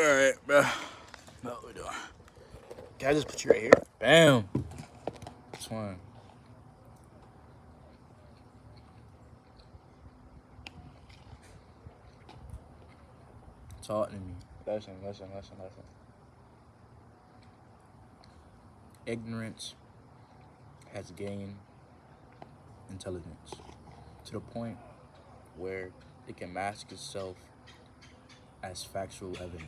Alright, bro. What we doing? Can I just put you right here? Bam! This one. Talk to me. Listen. Ignorance has gained intelligence to the point where it can mask itself as factual evidence.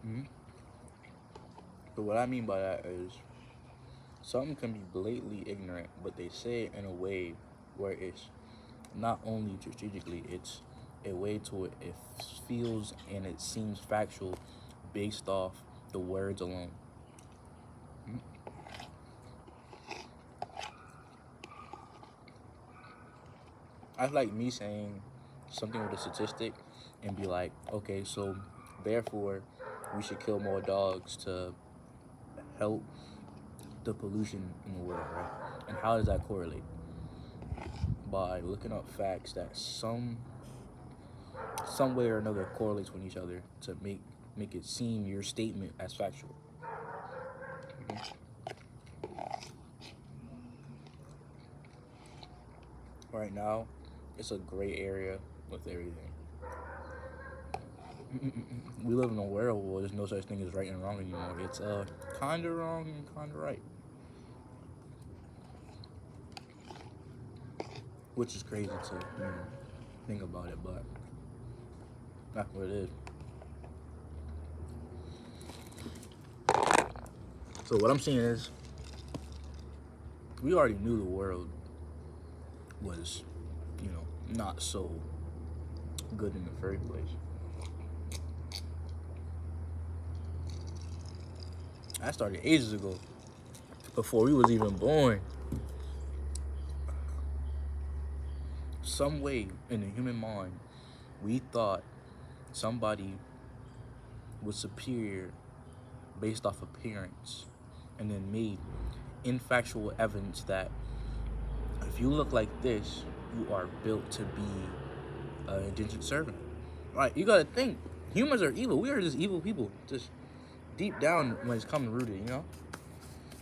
Mm-hmm. But what I mean by that is something can be blatantly ignorant, but they say it in a way where it's not only strategically, it's a way to it feels and it seems factual based off the words alone. That's like me saying something with a statistic and be like, okay, so therefore we should kill more dogs to help the pollution in the world, right? And how does that correlate? By looking up facts that some way or another correlates with each other to make it seem your statement as factual. Right now, it's a gray area with everything. We live in a world where there's no such thing as right and wrong anymore. It's kind of wrong and kind of right, which is crazy to think about it, but that's what it is. So what I'm saying is, we already knew the world was, not so good in the first place. I started ages ago, before we was even born. Some way in the human mind, we thought somebody was superior based off appearance, and then made infactual evidence that if you look like this, you are built to be an indentured servant. Right? You gotta think, humans are evil. We are just evil people. Just deep down, when it's coming rooted.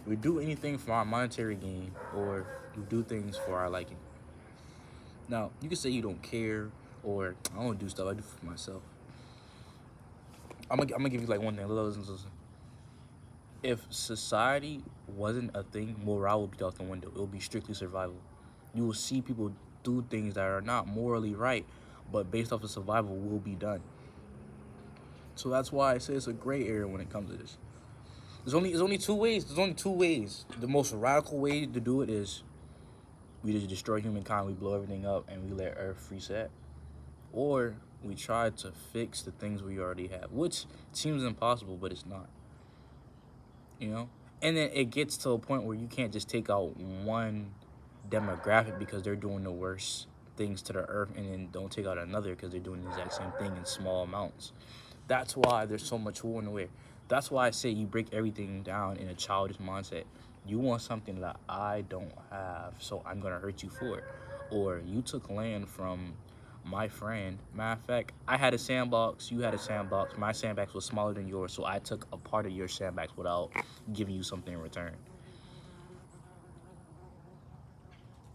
We do anything for our monetary gain, or we do things for our liking. Now, you can say you don't care, or I don't do stuff, I do for myself. I'm gonna give you like one thing. Listen. If society wasn't a thing, morale would be out the window. It would be strictly survival. You will see people do things that are not morally right, but based off of survival will be done. So that's why I say it's a gray area when it comes to this. There's only two ways. There's only two ways. The most radical way to do it is we just destroy humankind, we blow everything up, and we let Earth reset. Or we try to fix the things we already have, which seems impossible, but it's not. And then it gets to a point where you can't just take out one demographic because they're doing the worst things to the earth, and then don't take out another because they're doing the exact same thing in small amounts. That's why there's so much war in the way. That's why I say you break everything down in a childish mindset. You want something that I don't have, so I'm gonna hurt you for it. Or you took land from my friend. Matter of fact, I had a sandbox, you had a sandbox. My sandbox was smaller than yours, so I took a part of your sandbox without giving you something in return.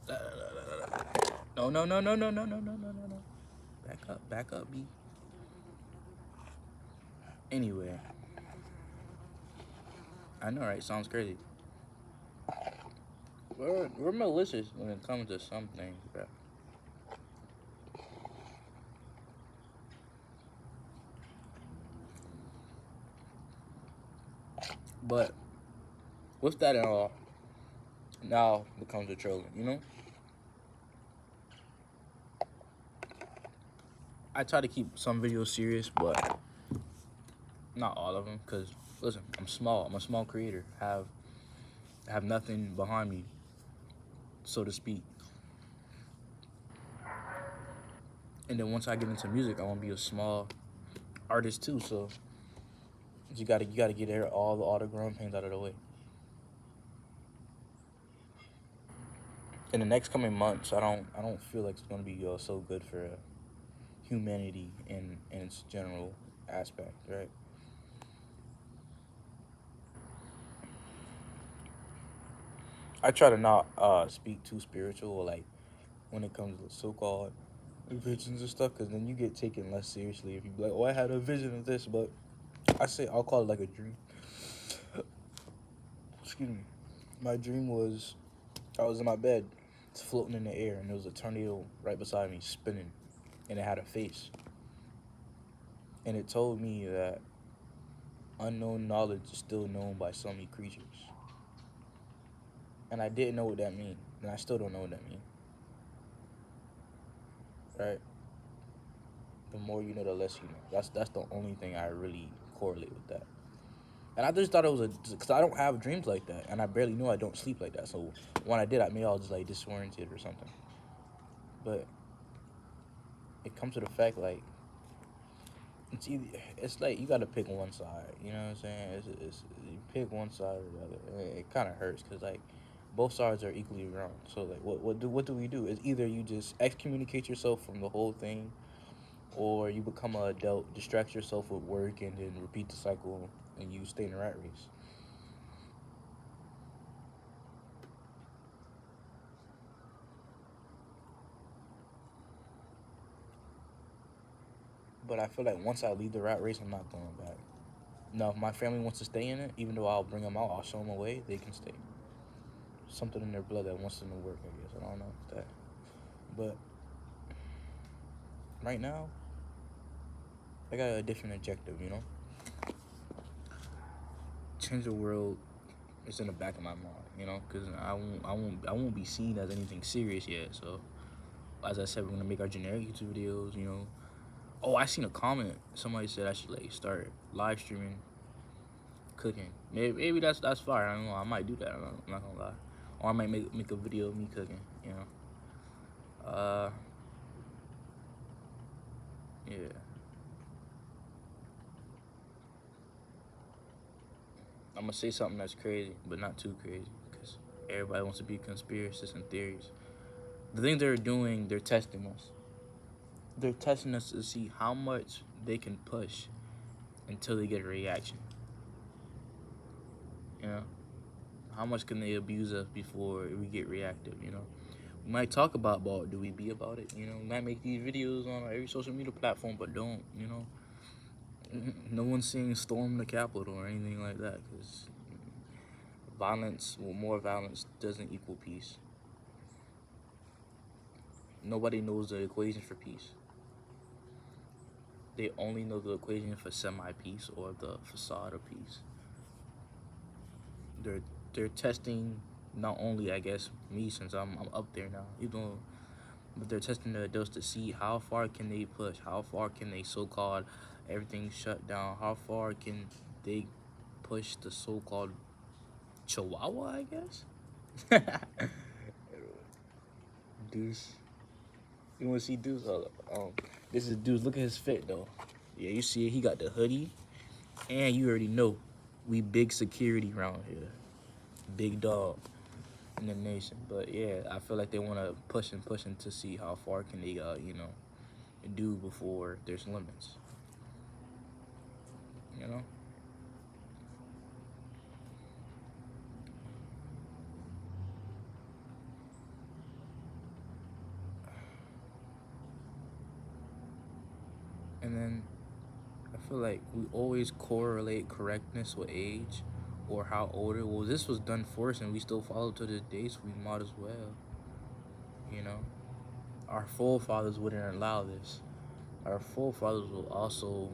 No. Back up, B. Anyway, I know, right? Sounds crazy. We're malicious when it comes to some things, bro. But with that and all, now becomes a trolling. I try to keep some videos serious, but not all of them. Cause listen, I'm small. I'm a small creator. I have nothing behind me, so to speak. And then once I get into music, I want to be a small artist too. So you gotta get all the growing pains out of the way. In the next coming months, I don't feel like it's gonna be so good for humanity in its general aspect, right? I try to not speak too spiritual, or like when it comes to so-called visions and stuff, because then you get taken less seriously if you be like, oh, I had a vision of this. But I'll call it like a dream. Excuse me. My dream was I was in my bed, it's floating in the air, and there was a tornado right beside me spinning, and it had a face, and it told me that unknown knowledge is still known by so many creatures, and I didn't know what that means, and I still don't know what that means. Right? The more you know, the less you know. That's the only thing I really correlate with that. And I just thought it was because I don't have dreams like that, and I barely know I don't sleep like that. So when I did, I maybe I was just like disoriented or something. But it comes to the fact like it's like you got to pick one side. You know what I'm saying? It's you pick one side or the other. And it kind of hurts because like both sides are equally wrong. So like what do we do? Is either you just excommunicate yourself from the whole thing, or you become an adult, distract yourself with work, and then repeat the cycle, and you stay in the rat race. But I feel like once I leave the rat race, I'm not going back. Now, if my family wants to stay in it, even though I'll bring them out, I'll show them a way, they can stay. Something in their blood that wants them to work, I guess. I don't know that. But right now, I got a different objective, you know? Change the world is in the back of my mind, you know? Because I won't be seen as anything serious yet. So, as I said, we're going to make our generic YouTube videos, you know? Oh, I seen a comment. Somebody said I should like start live streaming cooking. Maybe that's fire. I don't know. I might do that. I'm not gonna lie. Or I might make a video of me cooking. You know. Uh, yeah. I'm gonna say something that's crazy, but not too crazy, because everybody wants to be conspiracists and theories. The thing they're doing, they're testing us. They're testing us to see how much they can push until they get a reaction. You know, how much can they abuse us before we get reactive? You know, we might talk about do we be about it? You know, we might make these videos on every social media platform, but don't, you know, no one's saying storm the Capitol or anything like that, because violence, well, more violence doesn't equal peace. Nobody knows the equation for peace. They only know the equation for semi-peace or the facade of peace. They're they're testing not only, I guess, me, since I'm up there now, even though, but they're testing the adults to see how far can they push, how far can they so-called everything shut down, how far can they push the so-called chihuahua, I guess. Deuce, you want to see Deuce? This is Deuce. Look at his fit though. Yeah, you see it. He got the hoodie, and you already know we big security around here, big dog in the nation. But yeah, I feel like they want to push and to see how far can they, do before there's limits. You know. And then I feel like we always correlate correctness with age or how older. Well, this was done for us, and we still follow to this day, so we might as well. You know, our forefathers wouldn't allow this. Our forefathers will also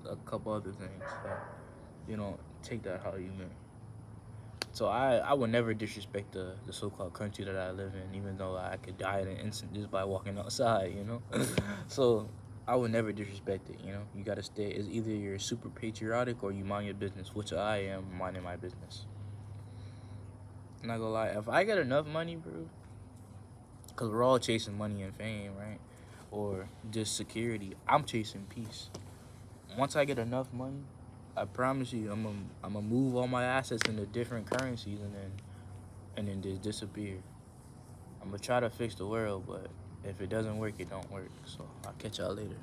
a couple other things. So, you know, take that how you may. So I would never disrespect the so-called country that I live in, even though I could die in an instant just by walking outside, you know? So I would never disrespect it, you know? You gotta stay, it's either you're super patriotic or you mind your business, which I am minding my business. I'm not gonna lie, if I get enough money, bro, because we're all chasing money and fame, right? Or just security, I'm chasing peace. Once I get enough money, I promise you, I'm gonna move all my assets into different currencies and then just disappear. I'm gonna try to fix the world, but If it doesn't work, it don't work. So I'll catch y'all later.